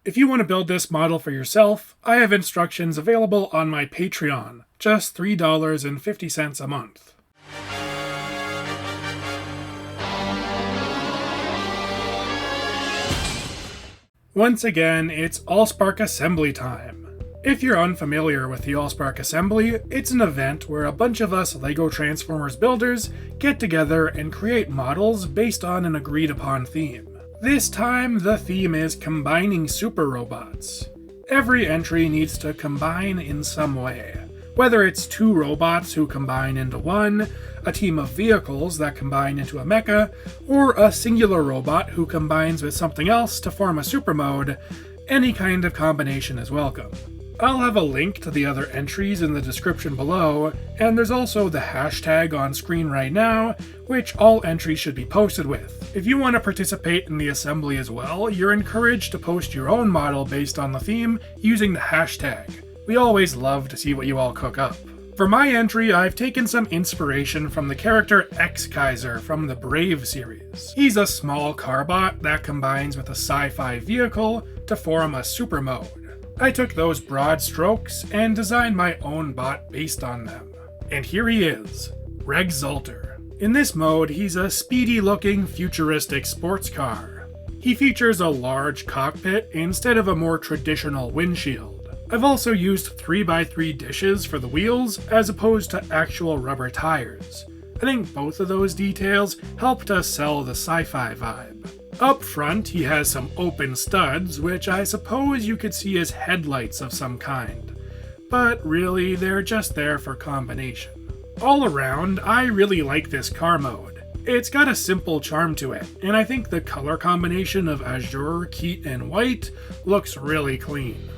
If you want to build this model for yourself, I have instructions available on my Patreon, just $3.50 a month. Once again, it's AllSpark Assembly time. If you're unfamiliar with the AllSpark Assembly, it's an event where a bunch of us LEGO Transformers builders get together and create models based on an agreed upon theme. This time, the theme is combining super robots. Every entry needs to combine in some way. Whether it's two robots who combine into one, a team of vehicles that combine into a mecha, or a singular robot who combines with something else to form a super mode, any kind of combination is welcome. I'll have a link to the other entries in the description below, and there's also the hashtag on screen right now, which all entries should be posted with. If you want to participate in the assembly as well, you're encouraged to post your own model based on the theme using the hashtag. We always love to see what you all cook up. For my entry, I've taken some inspiration from the character X-Kaiser from the Brave series. He's a small carbot that combines with a sci-fi vehicle to form a super mode. I took those broad strokes and designed my own bot based on them. And here he is, Rexalter. In this mode, he's a speedy-looking, futuristic sports car. He features a large cockpit instead of a more traditional windshield. I've also used 3x3 dishes for the wheels as opposed to actual rubber tires. I think both of those details help to sell the sci-fi vibe. Up front, he has some open studs, which I suppose you could see as headlights of some kind. But really, they're just there for combination. All around, I really like this car mode. It's got a simple charm to it, and I think the color combination of azure, kit, and white looks really clean.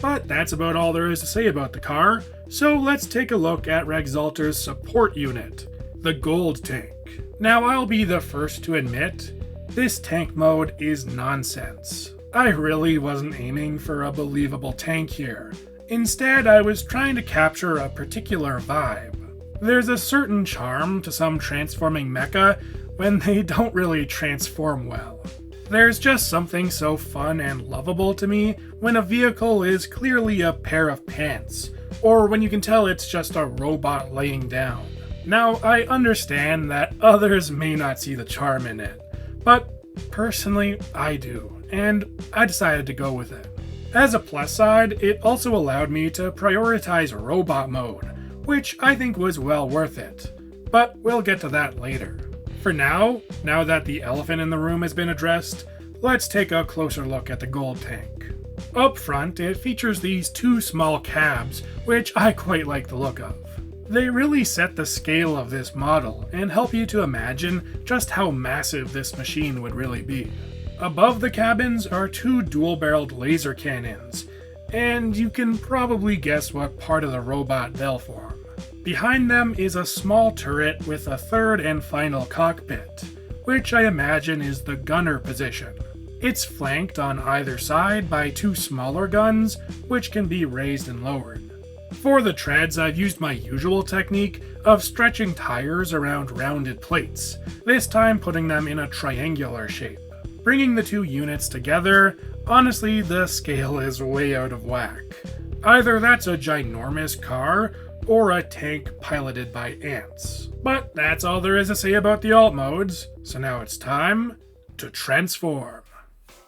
But that's about all there is to say about the car, so let's take a look at Rexalter's support unit, the Gold Tank. Now, I'll be the first to admit, this tank mode is nonsense. I really wasn't aiming for a believable tank here. Instead, I was trying to capture a particular vibe. There's a certain charm to some transforming mecha when they don't really transform well. There's just something so fun and lovable to me when a vehicle is clearly a pair of pants, or when you can tell it's just a robot laying down. Now, I understand that others may not see the charm in it, but personally, I do, and I decided to go with it. As a plus side, it also allowed me to prioritize robot mode, which I think was well worth it, but we'll get to that later. For now that the elephant in the room has been addressed, let's take a closer look at the Gold Tank. Up front, it features these two small cabs, which I quite like the look of. They really set the scale of this model and help you to imagine just how massive this machine would really be. Above the cabins are two dual-barreled laser cannons, and you can probably guess what part of the robot they'll form. Behind them is a small turret with a third and final cockpit, which I imagine is the gunner position. It's flanked on either side by two smaller guns, which can be raised and lowered. For the treads, I've used my usual technique of stretching tires around rounded plates, this time putting them in a triangular shape. Bringing the two units together, honestly, the scale is way out of whack. Either that's a ginormous car, or a tank piloted by ants. But that's all there is to say about the alt modes, so now it's time to transform.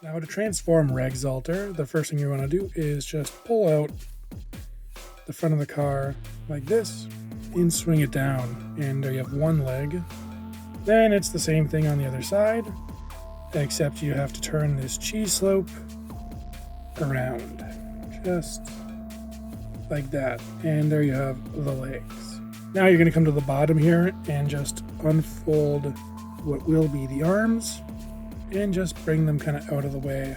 Now to transform Rexalter, the first thing you want to do is just pull out the front of the car like this and swing it down, and there you have one leg. Then it's the same thing on the other side, except you have to turn this cheese slope around just like that, and there you have the legs. Now you're going to come to the bottom here and just unfold what will be the arms and just bring them kind of out of the way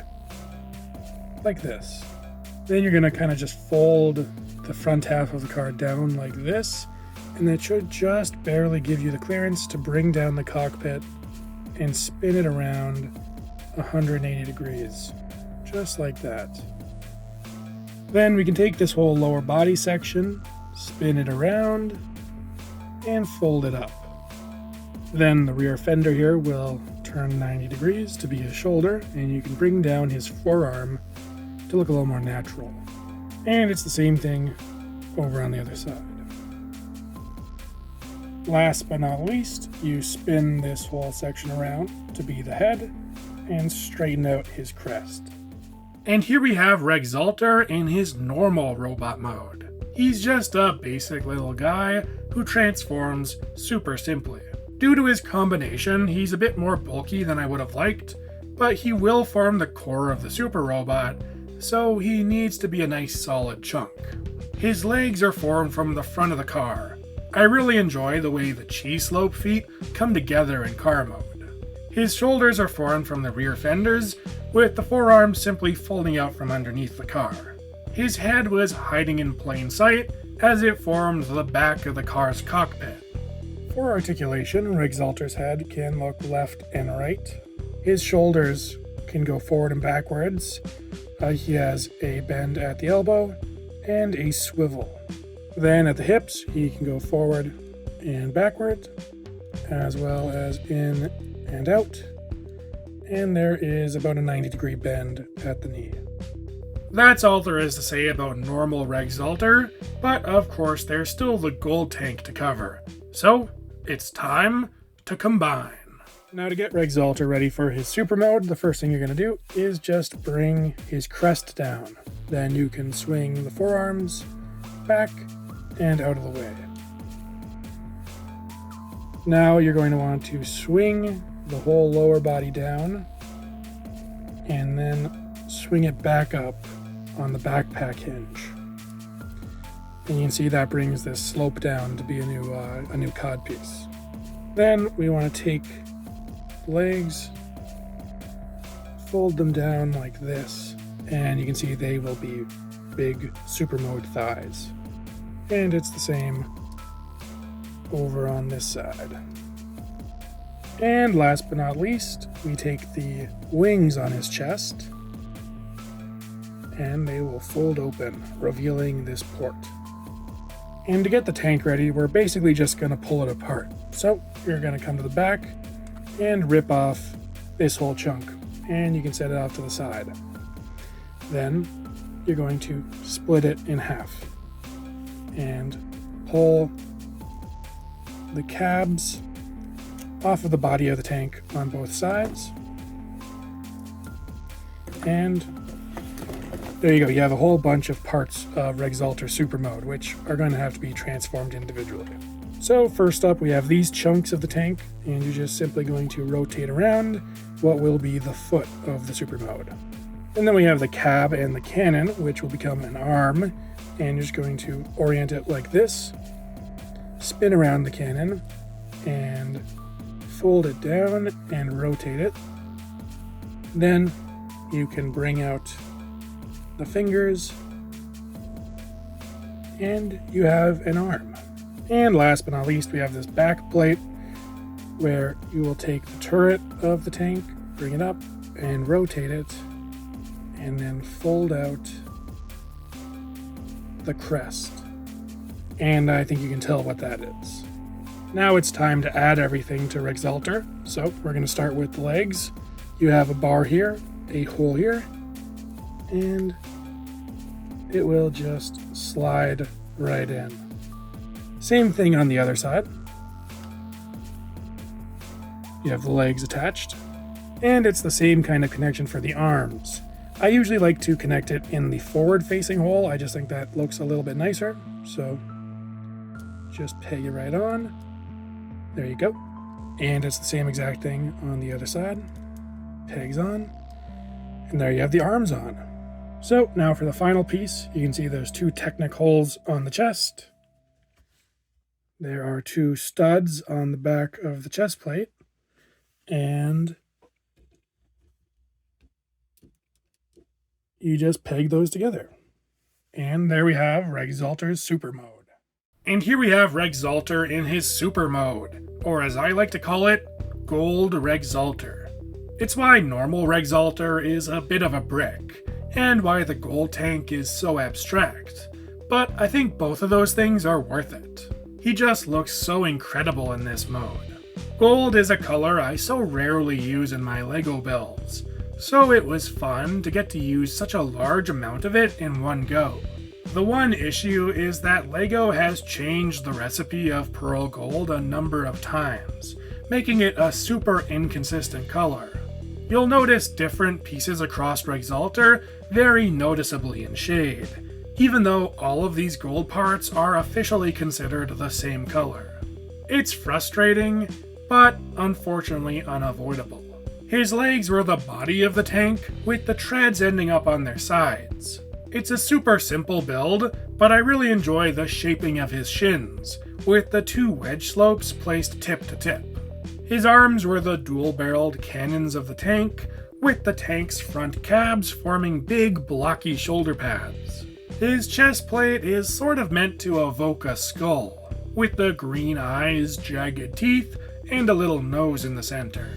like this. Then you're going to kind of just fold the front half of the car down like this, and that should just barely give you the clearance to bring down the cockpit and spin it around 180 degrees, just like that. Then we can take this whole lower body section, spin it around, and fold it up. Then the rear fender here will turn 90 degrees to be his shoulder, and you can bring down his forearm to look a little more natural. And it's the same thing over on the other side. Last but not least, you spin this whole section around to be the head and straighten out his crest. And here we have Rexalter in his normal robot mode. He's just a basic little guy who transforms super simply. Due to his combination, he's a bit more bulky than I would have liked, but he will form the core of the super robot, so he needs to be a nice solid chunk. His legs are formed from the front of the car. I really enjoy the way the cheese slope feet come together in car mode. His shoulders are formed from the rear fenders, with the forearms simply folding out from underneath the car. His head was hiding in plain sight as it formed the back of the car's cockpit. For articulation, Rexalter's head can look left and right. His shoulders can go forward and backwards. He has a bend at the elbow and a swivel. Then at the hips, he can go forward and backward, as well as in and out. And there is about a 90-degree bend at the knee. That's all there is to say about normal Rexalter, but of course there's still the gold tank to cover. So, it's time to combine. Now to get Rexalter ready for his super mode, the first thing you're going to do is just bring his crest down. Then you can swing the forearms back and out of the way. Now you're going to want to swing the whole lower body down and then swing it back up on the backpack hinge. And you can see that brings this slope down to be a new cod piece. Then we want to take the legs, fold them down like this, and you can see they will be big super mode thighs. And it's the same over on this side. And last but not least, we take the wings on his chest and they will fold open, revealing this port. And to get the tank ready, we're basically just going to pull it apart. So you're going to come to the back and rip off this whole chunk, and you can set it off to the side. Then you're going to split it in half and pull the cabs off of the body of the tank on both sides. And there you go, you have a whole bunch of parts of Rexalter Super Mode, which are going to have to be transformed individually. So first up, we have these chunks of the tank, and you're just simply going to rotate around what will be the foot of the Super Mode. And then we have the cab and the cannon, which will become an arm, and you're just going to orient it like this, spin around the cannon, and fold it down and rotate it. Then you can bring out the fingers, and you have an arm. And last but not least, we have this back plate where you will take the turret of the tank, bring it up, and rotate it, and then fold out the crest. And I think you can tell what that is. Now it's time to add everything to Rexalter. So we're going to start with the legs. You have a bar here, a hole here, and it will just slide right in. Same thing on the other side. You have the legs attached, and it's the same kind of connection for the arms. I usually like to connect it in the forward-facing hole. I just think that looks a little bit nicer. So just peg it right on. There you go. And it's the same exact thing on the other side. Pegs on. And there you have the arms on. So now for the final piece, you can see there's two Technic holes on the chest. There are two studs on the back of the chest plate. And you just peg those together. And there we have Rexalter's Super Mode. And here we have Rexalter in his Super Mode, or as I like to call it, Gold Rexalter. It's why normal Rexalter is a bit of a brick, and why the gold tank is so abstract. But I think both of those things are worth it. He just looks so incredible in this mode. Gold is a color I so rarely use in my LEGO builds, so it was fun to get to use such a large amount of it in one go. The one issue is that LEGO has changed the recipe of pearl gold a number of times, making it a super inconsistent color. You'll notice different pieces across Rexalter vary noticeably in shade, even though all of these gold parts are officially considered the same color. It's frustrating, but unfortunately unavoidable. His legs were the body of the tank, with the treads ending up on their sides. It's a super simple build, but I really enjoy the shaping of his shins, with the two wedge slopes placed tip to tip. His arms were the dual-barreled cannons of the tank, with the tank's front cabs forming big blocky shoulder pads. His chest plate is sort of meant to evoke a skull, with the green eyes, jagged teeth, and a little nose in the center.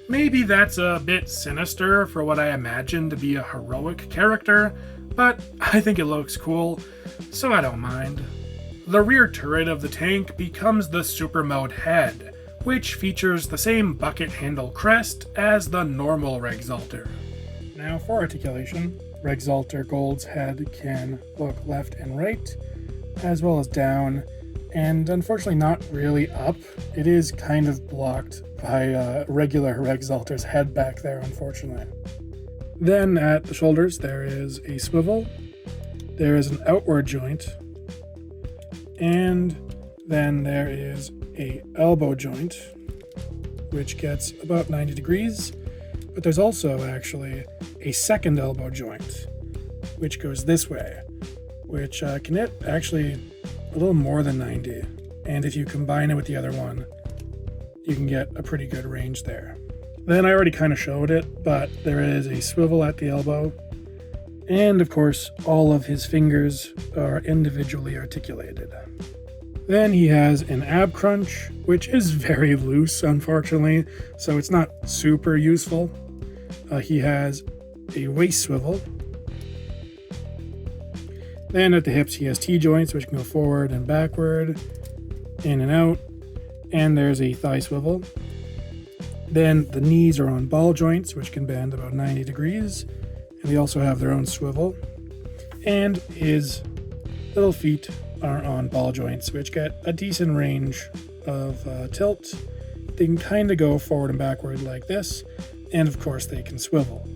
Maybe that's a bit sinister for what I imagine to be a heroic character, but I think it looks cool, so I don't mind. The rear turret of the tank becomes the super mode head, which features the same bucket handle crest as the normal Rexalter. Now for articulation, Rexalter Gold's head can look left and right, as well as down, and unfortunately not really up. It is kind of blocked by regular Rexalter's head back there, unfortunately. Then at the shoulders there is a swivel, there is an outward joint, and then there is a elbow joint, which gets about 90 degrees, but there's also actually a second elbow joint, which goes this way, which can hit actually a little more than 90, and if you combine it with the other one, you can get a pretty good range there. Then I already kind of showed it, but there is a swivel at the elbow, and of course all of his fingers are individually articulated. Then he has an ab crunch, which is very loose, unfortunately, so it's not super useful. He has a waist swivel. Then at the hips he has T-joints, which can go forward and backward, in and out, and there's a thigh swivel. Then the knees are on ball joints, which can bend about 90 degrees, and they also have their own swivel. And his little feet are on ball joints, which get a decent range of tilt. They can kind of go forward and backward like this, and of course they can swivel.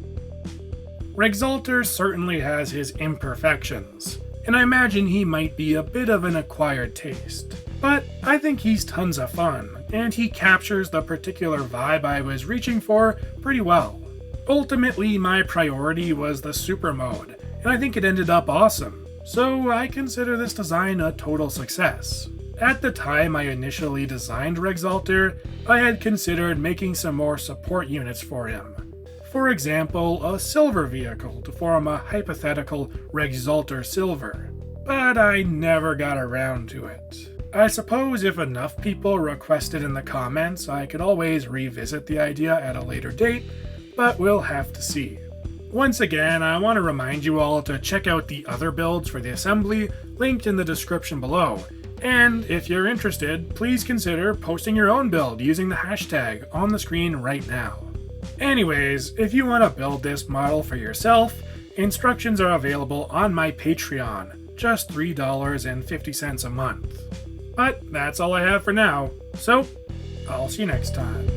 Rexalter certainly has his imperfections, and I imagine he might be a bit of an acquired taste. But I think he's tons of fun, and he captures the particular vibe I was reaching for pretty well. Ultimately, my priority was the super mode, and I think it ended up awesome. So I consider this design a total success. At the time I initially designed Rexalter, I had considered making some more support units for him. For example, a silver vehicle to form a hypothetical Rexalter Silver, but I never got around to it. I suppose if enough people requested in the comments, I could always revisit the idea at a later date, but we'll have to see. Once again, I want to remind you all to check out the other builds for the assembly linked in the description below, and if you're interested, please consider posting your own build using the hashtag on the screen right now. Anyways, if you want to build this model for yourself, instructions are available on my Patreon, just $3.50 a month. But that's all I have for now, so I'll see you next time.